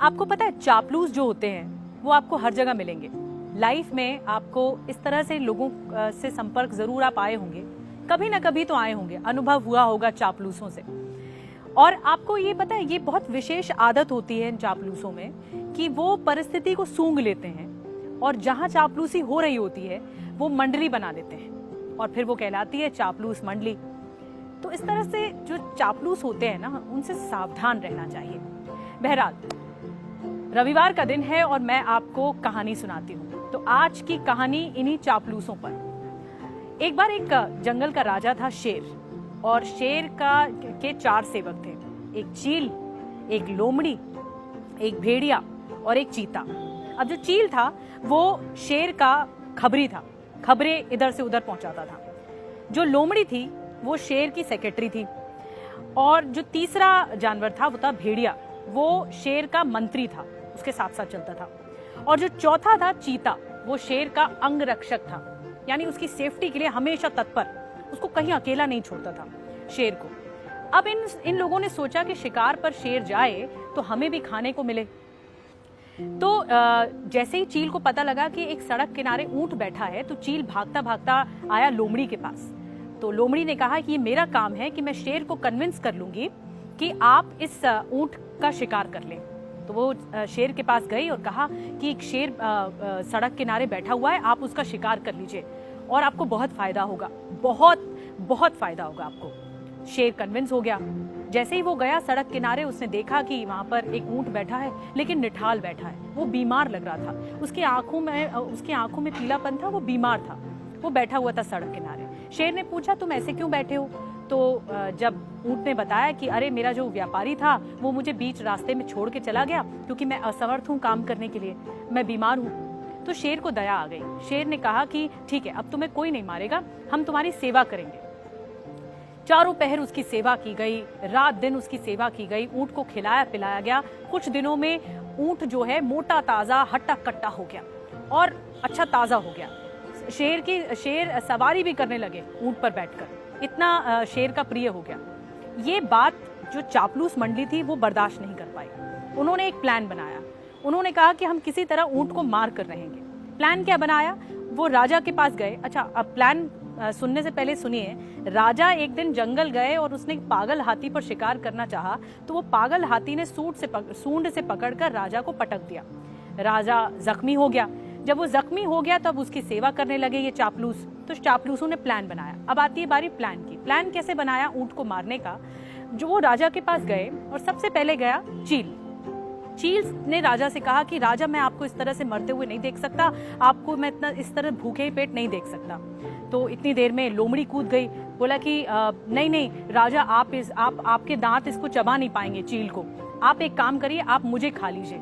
आपको पता है चापलूस जो होते हैं वो आपको हर जगह मिलेंगे। लाइफ में आपको इस तरह से लोगों से संपर्क जरूर आप आए होंगे, कभी ना कभी तो आए होंगे, अनुभव हुआ होगा चापलूसों से। और आपको ये पता है, ये बहुत विशेष आदत होती है इन चापलूसों में कि वो परिस्थिति को सूंघ लेते हैं और जहां चापलूसी हो रही होती है वो मंडली बना देते हैं और फिर वो कहलाती है चापलूस मंडली। तो इस तरह से जो चापलूस होते हैं ना, उनसे सावधान रहना चाहिए। बहरहाल रविवार का दिन है और मैं आपको कहानी सुनाती हूँ। तो आज की कहानी इन्हीं चापलूसों पर। एक बार एक जंगल का राजा था शेर, और शेर के 4 सेवक थे, एक चील, एक लोमड़ी, एक भेड़िया और एक चीता। अब जो चील था वो शेर का खबरी था, खबरें इधर से उधर पहुंचाता था। जो लोमड़ी थी वो शेर की सेक्रेटरी थी, और जो तीसरा जानवर था वो था भेड़िया, वो शेर का मंत्री था, उसके साथ साथ चलता था। और जो चौथा था चीता, वो शेर का अंगरक्षक था, यानी उसकी सेफ्टी के लिए हमेशा तत्पर, उसको कहीं अकेला नहीं छोड़ता था शेर को। अब इन लोगों ने सोचा कि शिकार पर शेर जाए तो हमें भी खाने को मिले। तो जैसे ही चील को पता लगा कि एक सड़क किनारे ऊंट बैठा है, तो चील भागता भागता आया लोमड़ी के पास। तो लोमड़ी ने कहा कि ये मेरा काम है कि मैं शेर को कन्विंस कर लूंगी कि आप इस ऊंट का शिकार कर लें। तो वो शेर के पास गई और कहा कि एक शेर सड़क किनारे बैठा हुआ है, आप उसका शिकार कर लीजिए और आपको बहुत फायदा होगा, बहुत बहुत फायदा होगा आपको। शेर कन्विंस हो गया। जैसे ही वो गया सड़क किनारे, उसने देखा कि वहां पर एक ऊंट बैठा है, लेकिन निठाल बैठा है, वो बीमार लग रहा था, उसकी आंखों में पीलापन था, वो बीमार था, वो बैठा हुआ था सड़क किनारे। शेर ने पूछा तुम ऐसे क्यों बैठे हो? तो जब ऊंट ने बताया कि अरे मेरा जो व्यापारी था वो मुझे बीच रास्ते में छोड़ के चला गया क्योंकि मैं असमर्थ हूँ काम करने के लिए, मैं बीमार हूँ। तो शेर को दया आ गई। शेर ने कहा कि ठीक है, अब तुम्हें कोई नहीं मारेगा, हम तुम्हारी सेवा करेंगे। चारों पहर उसकी सेवा की गई, रात दिन उसकी सेवा की गई, ऊंट को खिलाया पिलाया गया। कुछ दिनों में ऊंट जो है मोटा ताजा हट्टा कट्टा हो गया और अच्छा ताजा हो गया। शेर सवारी भी करने लगे ऊंट पर बैठकर, इतना शेर का प्रिय हो गया। ये बात जो चापलूस मंडली थी वो बर्दाश्त नहीं कर पाई। उन्होंने एक प्लान बनाया। उन्होंने कहा कि हम किसी तरह ऊंट को मार कर रहेंगे। प्लान क्या बनाया? वो राजा के पास गए। अच्छा, अब प्लान सुनने से पहले सुनिए। राजा एक दिन जंगल गए और उसने एक पागल हाथी पर शिकार करना चाहा, तो वो पागल हाथी ने सूंड से पकड़कर राजा को पटक दिया। राजा जख्मी हो गया। जब वो जख्मी हो गया तब उसकी सेवा करने लगे ये चापलूस। तो चापलूसों ने प्लान बनाया। अब आती है बारी प्लान की। प्लान कैसे बनाया ऊंट को मारने का? जो वो राजा के पास गए और सबसे पहले गया चील। चील ने राजा से कहा कि राजा, मैं आपको इस तरह से मरते हुए नहीं देख सकता, आपको मैं इतना इस तरह भूखे पेट नहीं देख सकता। तो इतनी देर में लोमड़ी कूद गई, बोला कि नहीं राजा, आपके दांत इसको चबा नहीं पाएंगे चील को, आप एक काम करिए, आप मुझे खा लीजिए।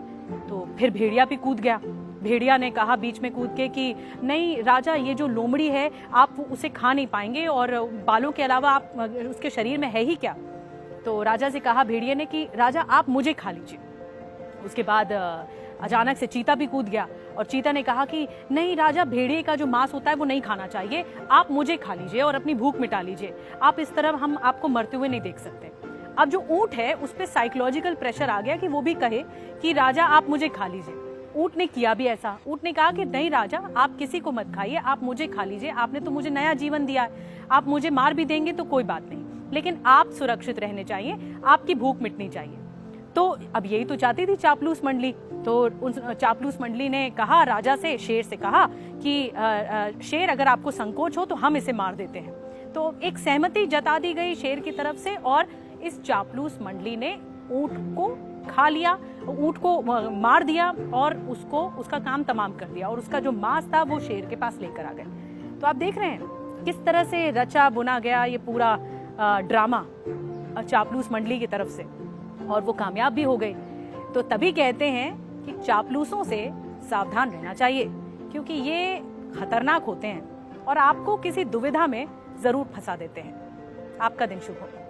तो फिर भेड़िया भी कूद गया। भेड़िया ने कहा बीच में कूद के कि नहीं राजा, ये जो लोमड़ी है आप उसे खा नहीं पाएंगे और बालों के अलावा आप उसके शरीर में है ही क्या। तो राजा से कहा भेड़िया ने कि राजा आप मुझे खा लीजिए। उसके बाद अचानक से चीता भी कूद गया और चीता ने कहा कि नहीं राजा, भेड़िए का जो मांस होता है वो नहीं खाना चाहिए, आप मुझे खा लीजिए और अपनी भूख मिटा लीजिए, आप इस तरह हम आपको मरते हुए नहीं देख सकते। अब जो ऊंट है उस पर साइकोलॉजिकल प्रेशर आ गया कि वो भी कहे कि राजा आप मुझे खा लीजिए। ऊंट ने किया भी ऐसा। ऊंट ने कहा कि नहीं राजा, आप किसी को मत खाइए, आप मुझे खा लीजिए, आपने तो मुझे नया जीवन दिया है, आप मुझे मार भी देंगे तो कोई बात नहीं, लेकिन आप सुरक्षित रहने चाहिए, आपकी भूख मिटनी चाहिए। तो अब यही तो चाहती थी चापलूस मंडली। तो उन चापलूस मंडली ने कहा राजा से, शेर से कहा कि शेर, अगर आपको संकोच हो तो हम इसे मार देते हैं। तो एक सहमति जता दी गई शेर की तरफ से और इस चापलूस मंडली ने ऊंट को खा लिया, ऊंट को मार दिया और उसका काम तमाम कर दिया और उसका जो मांस था वो शेर के पास लेकर आ गए। तो आप देख रहे हैं किस तरह से रचा बुना गया ये पूरा ड्रामा चापलूस मंडली की तरफ से, और वो कामयाब भी हो गए। तो तभी कहते हैं कि चापलूसों से सावधान रहना चाहिए, क्योंकि ये खतरनाक होते हैं और आपको किसी दुविधा में जरूर फंसा देते हैं। आपका दिन शुभ हो।